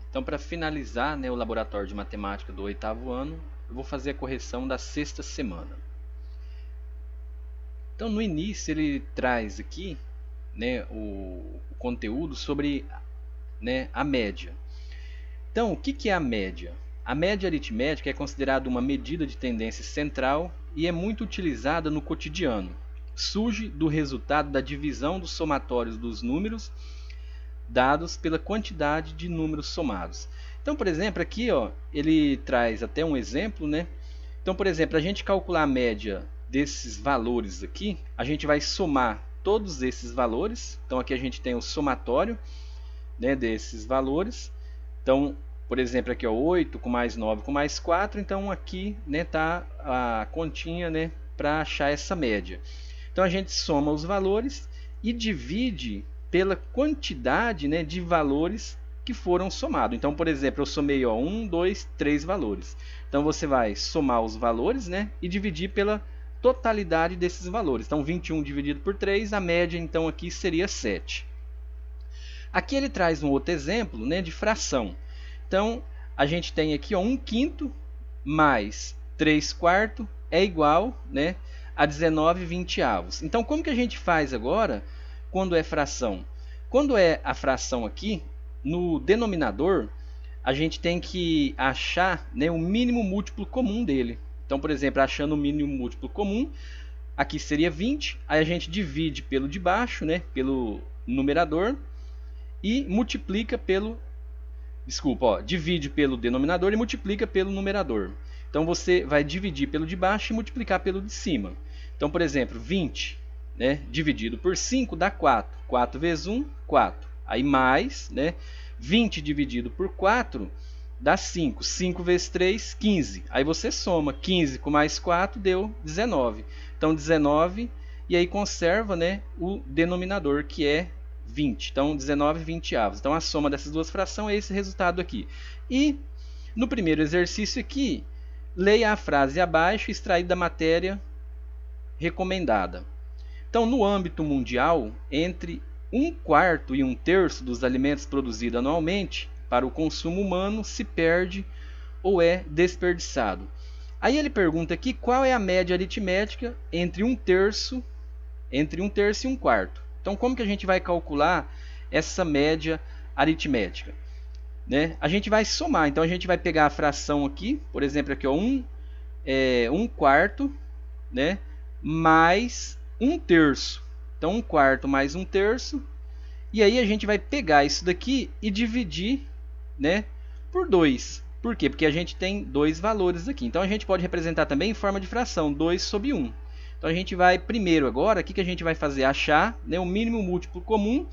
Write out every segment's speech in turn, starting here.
Então, para finalizar, né, o laboratório de matemática do 8º ano, eu vou fazer a correção da 6ª semana. Então, no início, ele traz aqui, né, o conteúdo sobre, né, a média. Então, o que é a média? A média aritmética é considerada uma medida de tendência central e é muito utilizada no cotidiano. Surge do resultado da divisão dos somatórios dos números dados pela quantidade de números somados. Então, por exemplo, aqui ó, ele traz até um exemplo, né? Então, por exemplo, a gente calcular a média desses valores aqui, a gente vai somar todos esses valores. Então, aqui a gente tem o somatório, né, desses valores. Então, por exemplo, aqui ó, 8 com mais 9 com mais 4. Então, aqui está, né, a continha, né, para achar essa média. Então, a gente soma os valores e divide pela quantidade, né, de valores que foram somados. Então, por exemplo, eu somei 1, 2, 3 valores. Então, você vai somar os valores, né, e dividir pela totalidade desses valores. Então, 21 dividido por 3, a média então aqui seria 7. Aqui ele traz um outro exemplo, né, de fração. Então, a gente tem aqui ó, 1/5 mais 3/4 é igual, né, a 19/20. Então, como que a gente faz agora quando é fração? Quando é a fração aqui, no denominador, a gente tem que achar, né, o mínimo múltiplo comum dele. Então, por exemplo, achando o mínimo múltiplo comum, aqui seria 20, aí a gente divide pelo de baixo, né, pelo numerador, e multiplica pelo... Desculpa, ó, divide pelo denominador e multiplica pelo numerador. Então, você vai dividir pelo de baixo e multiplicar pelo de cima. Então, por exemplo, 20, né, dividido por 5 dá 4. 4 vezes 1, 4. Aí mais, né, 20 dividido por 4 dá 5. 5 vezes 3, 15. Aí você soma 15 com mais 4 deu 19. Então 19 e aí conserva, né, o denominador que é 20. Então 19/20. Então a soma dessas duas frações é esse resultado aqui. E no primeiro exercício aqui, leia a frase abaixo extraída da matéria recomendada. Então, no âmbito mundial, entre 1/4 e 1/3 dos alimentos produzidos anualmente para o consumo humano se perde ou é desperdiçado. Aí ele pergunta aqui qual é a média aritmética entre 1/3 e 1/4. Então, como que a gente vai calcular essa média aritmética? Né? A gente vai somar. Então, a gente vai pegar a fração aqui, por exemplo, aqui ó, 1/4, né, mais 1/3. Então 1/4 mais 1/3. E aí a gente vai pegar isso daqui e dividir, né, por 2. Por quê? Porque a gente tem dois valores aqui. Então a gente pode representar também em forma de fração, 2 sobre 1. Então a gente vai primeiro agora, o que a gente vai fazer? Achar, né, o mínimo múltiplo comum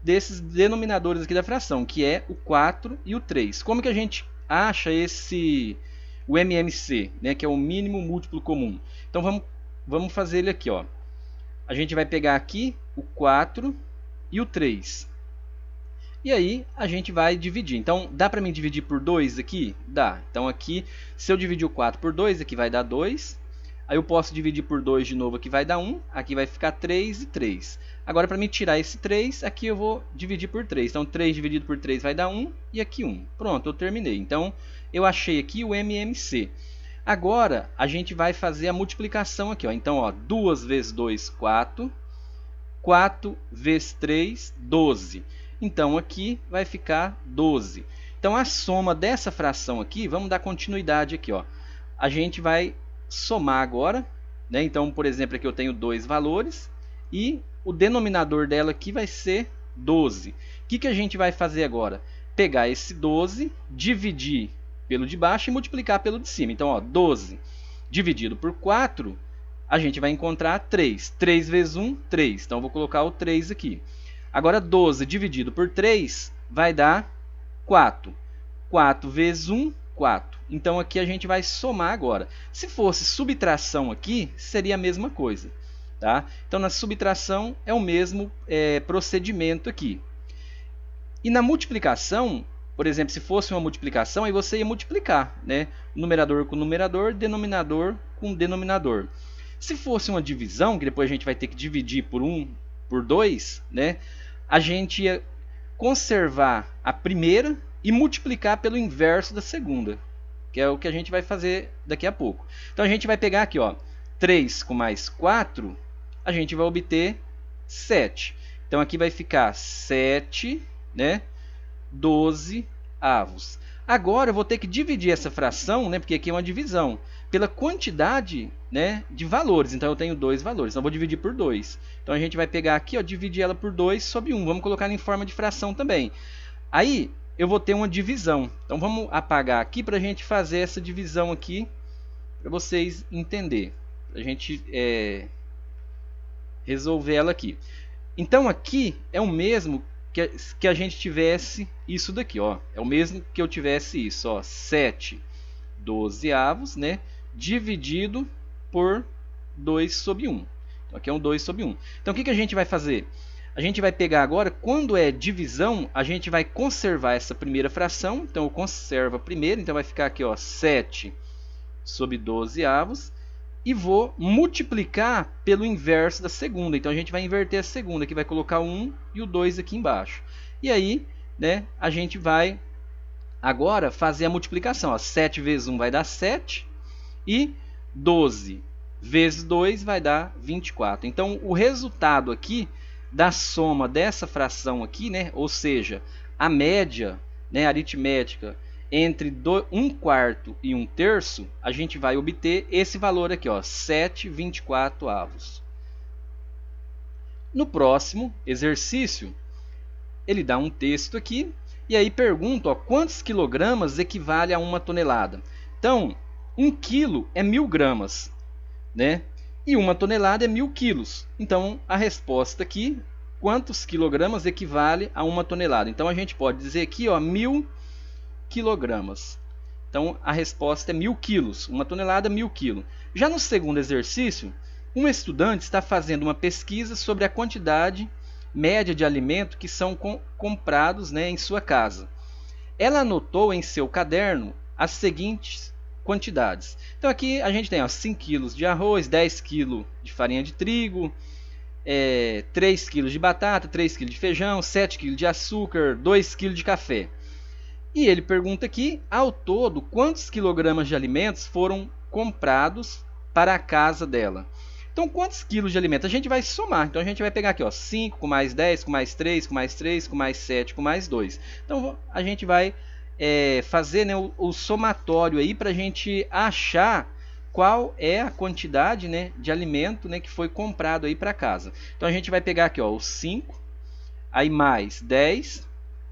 desses denominadores aqui da fração, que é o 4 e o 3. Como que a gente acha o MMC, né, que é o mínimo múltiplo comum? Então vamos fazer ele aqui, ó. A gente vai pegar aqui o 4 e o 3. E aí a gente vai dividir. Então, dá para mim dividir por 2 aqui? Dá. Então aqui, se eu dividir o 4 por 2, aqui vai dar 2. Aí eu posso dividir por 2 de novo, aqui vai dar 1. Aqui vai ficar 3 e 3. Agora, para mim tirar esse 3, aqui eu vou dividir por 3. Então, 3 dividido por 3 vai dar 1 e aqui 1. Pronto, eu terminei. Então, eu achei aqui o MMC. Agora, a gente vai fazer a multiplicação aqui. Ó. Então, ó, 2 vezes 2, 4. 4 vezes 3, 12. Então, aqui vai ficar 12. Então, a soma dessa fração aqui, vamos dar continuidade aqui. Ó. A gente vai somar agora. Né? Então, por exemplo, aqui eu tenho dois valores. E o denominador dela aqui vai ser 12. O que a gente vai fazer agora? Pegar esse 12, dividir pelo de baixo e multiplicar pelo de cima. Então, ó, 12 dividido por 4, a gente vai encontrar 3. 3 vezes 1, 3. Então, eu vou colocar o 3 aqui. Agora, 12 dividido por 3 vai dar 4. 4 vezes 1, 4. Então, aqui a gente vai somar agora. Se fosse subtração aqui, seria a mesma coisa. Tá? Então, na subtração é o mesmo procedimento aqui. E na multiplicação, por exemplo, se fosse uma multiplicação, aí você ia multiplicar, né? Numerador com numerador, denominador com denominador. Se fosse uma divisão, que depois a gente vai ter que dividir por 2, né? A gente ia conservar a primeira e multiplicar pelo inverso da segunda, que é o que a gente vai fazer daqui a pouco. Então a gente vai pegar aqui, ó, 3 com mais 4, a gente vai obter 7. Então aqui vai ficar 7, né, 12 avos. Agora eu vou ter que dividir essa fração, né, porque aqui é uma divisão, pela quantidade, né, de valores. Então eu tenho dois valores, então eu vou dividir por 2. Então a gente vai pegar aqui, ó, dividir ela por 2 sobre 1. Vamos colocar em forma de fração também. Aí eu vou ter uma divisão. Então vamos apagar aqui para a gente fazer essa divisão aqui, para vocês entenderem. Para a gente resolver ela aqui. Então aqui é o mesmo que a gente tivesse isso daqui, ó. É o mesmo que eu tivesse isso, ó, 7 dozeavos, né, dividido por 2 sobre 1. Então aqui é um 2 sobre 1. Então o que a gente vai fazer? A gente vai pegar agora, quando é divisão, a gente vai conservar essa primeira fração. Então eu conservo a primeira, então vai ficar aqui, ó, 7 sobre 12 avos. E vou multiplicar pelo inverso da segunda. Então a gente vai inverter a segunda, que vai colocar o 1 e o 2 aqui embaixo. E aí, né, a gente vai agora fazer a multiplicação. Ó, 7 vezes 1 vai dar 7 e 12 vezes 2 vai dar 24. Então o resultado aqui da soma dessa fração aqui, né, ou seja, a média, né, aritmética entre 1/4 e 1/3, a gente vai obter esse valor aqui, ó, 7/24 avos. No próximo exercício, ele dá um texto aqui e aí pergunta, ó, quantos quilogramas equivale a 1 tonelada. Então, 1 quilo é 1000 gramas, né? E 1 tonelada é 1000 quilos. Então, a resposta aqui, quantos quilogramas equivale a 1 tonelada? Então, a gente pode dizer aqui, ó, 1000 quilogramas. Então, a resposta é 1000 quilos. 1 tonelada, 1000 quilos. Já no segundo exercício, um estudante está fazendo uma pesquisa sobre a quantidade média de alimento que são comprados, né, em sua casa. Ela anotou em seu caderno as seguintes quantidades. Então aqui a gente tem, ó, 5 kg de arroz, 10 kg de farinha de trigo, 3 kg de batata, 3 kg de feijão, 7 kg de açúcar, 2 kg de café. E ele pergunta aqui, ao todo, quantos quilogramas de alimentos foram comprados para a casa dela. Então, quantos quilos de alimento? A gente vai somar. Então, a gente vai pegar aqui, ó, 5 com mais 10, com mais 3, com mais 3, com mais 7, com mais 2. Então, a gente vai fazer, né, o somatório aí para a gente achar qual é a quantidade, né, de alimento, né, que foi comprado aí para casa. Então, a gente vai pegar aqui, ó, os 5, aí mais 10,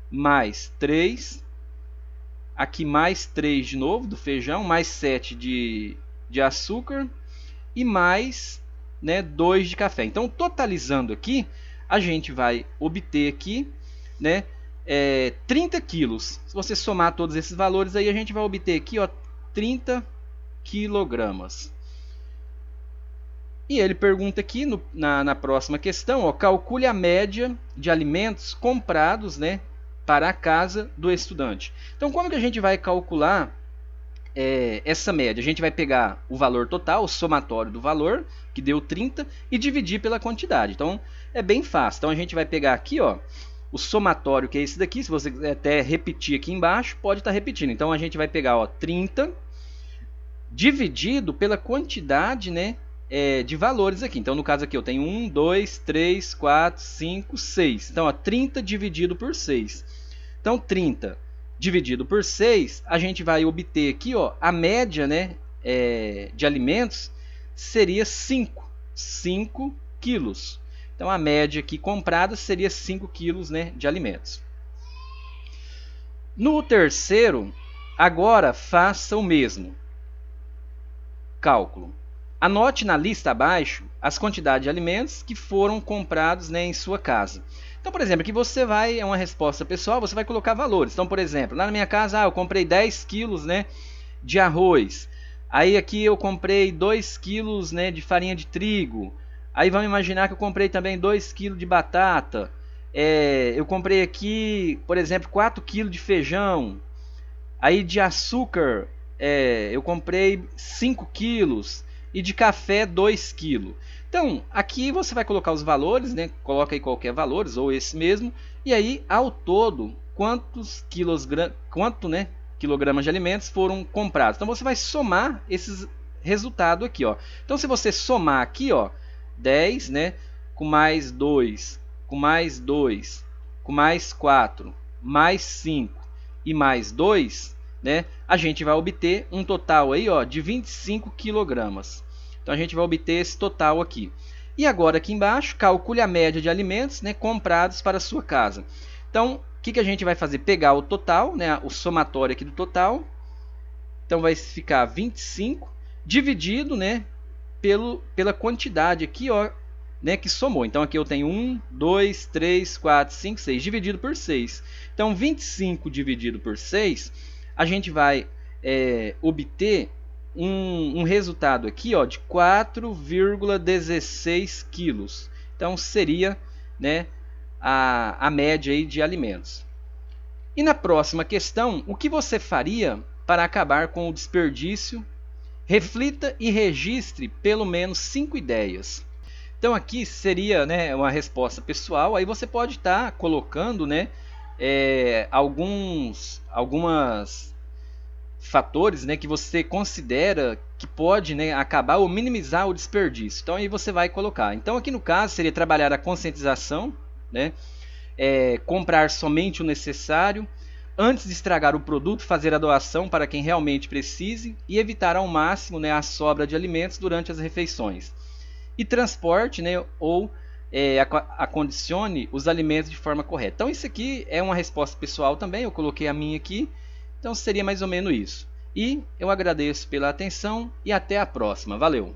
mais 3, aqui mais 3 de novo do feijão, mais 7 de açúcar e mais, né, 2 de café. Então, totalizando aqui, a gente vai obter aqui, né, 30 quilos. Se você somar todos esses valores, aí a gente vai obter aqui, ó, 30 quilogramas. E ele pergunta aqui na próxima questão, ó, calcule a média de alimentos comprados, né, para a casa do estudante. Então, como que a gente vai calcular essa média? A gente vai pegar o valor total, o somatório do valor, que deu 30, e dividir pela quantidade. Então, é bem fácil. Então, a gente vai pegar aqui, ó, o somatório, que é esse daqui. Se você quiser até repetir aqui embaixo, pode estar repetindo. Então, a gente vai pegar, ó, 30 dividido pela quantidade, né, de valores aqui. Então, no caso aqui, eu tenho 1, 2, 3, 4, 5, 6. Então, ó, 30 dividido por 6. Então, 30 dividido por 6, a gente vai obter aqui, ó, a média, né, de alimentos seria 5 quilos. Então, a média aqui comprada seria 5 quilos, né, de alimentos. No terceiro, agora faça o mesmo cálculo. Anote na lista abaixo as quantidades de alimentos que foram comprados, né, em sua casa. Então, por exemplo, aqui você vai, é uma resposta pessoal, você vai colocar valores. Então, por exemplo, lá na minha casa, eu comprei 10 quilos, né, de arroz. Aí aqui eu comprei 2 quilos, né, de farinha de trigo. Aí vamos imaginar que eu comprei também 2 kg de batata. Eu comprei aqui, por exemplo, 4 kg de feijão. Aí de açúcar, eu comprei 5 quilos. E de café, 2 quilos. Então, aqui você vai colocar os valores, né? Coloca aí qualquer valores, ou esse mesmo. E aí, ao todo, né, quilogramas de alimentos foram comprados. Então, você vai somar esses resultados aqui, ó. Então, se você somar aqui, ó, 10, né, com mais 2, com mais 2, com mais 4, mais 5 e mais 2, né, a gente vai obter um total aí, ó, de 25 quilogramas. Então a gente vai obter esse total aqui. E agora aqui embaixo, calcule a média de alimentos, né, comprados para a sua casa. Então, o que a gente vai fazer? Pegar o total, né, o somatório aqui do total. Então vai ficar 25 dividido, né, pela quantidade aqui, ó, né, que somou. Então aqui eu tenho 1, 2, 3, 4, 5, 6, dividido por 6. Então 25 dividido por 6, a gente vai obter um resultado aqui, ó, de 4,16 quilos. Então seria, né, a média aí de alimentos. E na próxima questão, o que você faria para acabar com o desperdício? Reflita e registre pelo menos 5 ideias. Então aqui seria, né, uma resposta pessoal. Aí você pode estar colocando, né, algumas fatores, né, que você considera que pode, né, acabar ou minimizar o desperdício. Então aí você vai colocar. Então aqui no caso seria trabalhar a conscientização, né, comprar somente o necessário. Antes de estragar o produto, fazer a doação para quem realmente precise e evitar ao máximo, né, a sobra de alimentos durante as refeições. E transporte, né, ou acondicione os alimentos de forma correta. Então isso aqui é uma resposta pessoal também, eu coloquei a minha aqui. Então seria mais ou menos isso. E eu agradeço pela atenção e até a próxima. Valeu!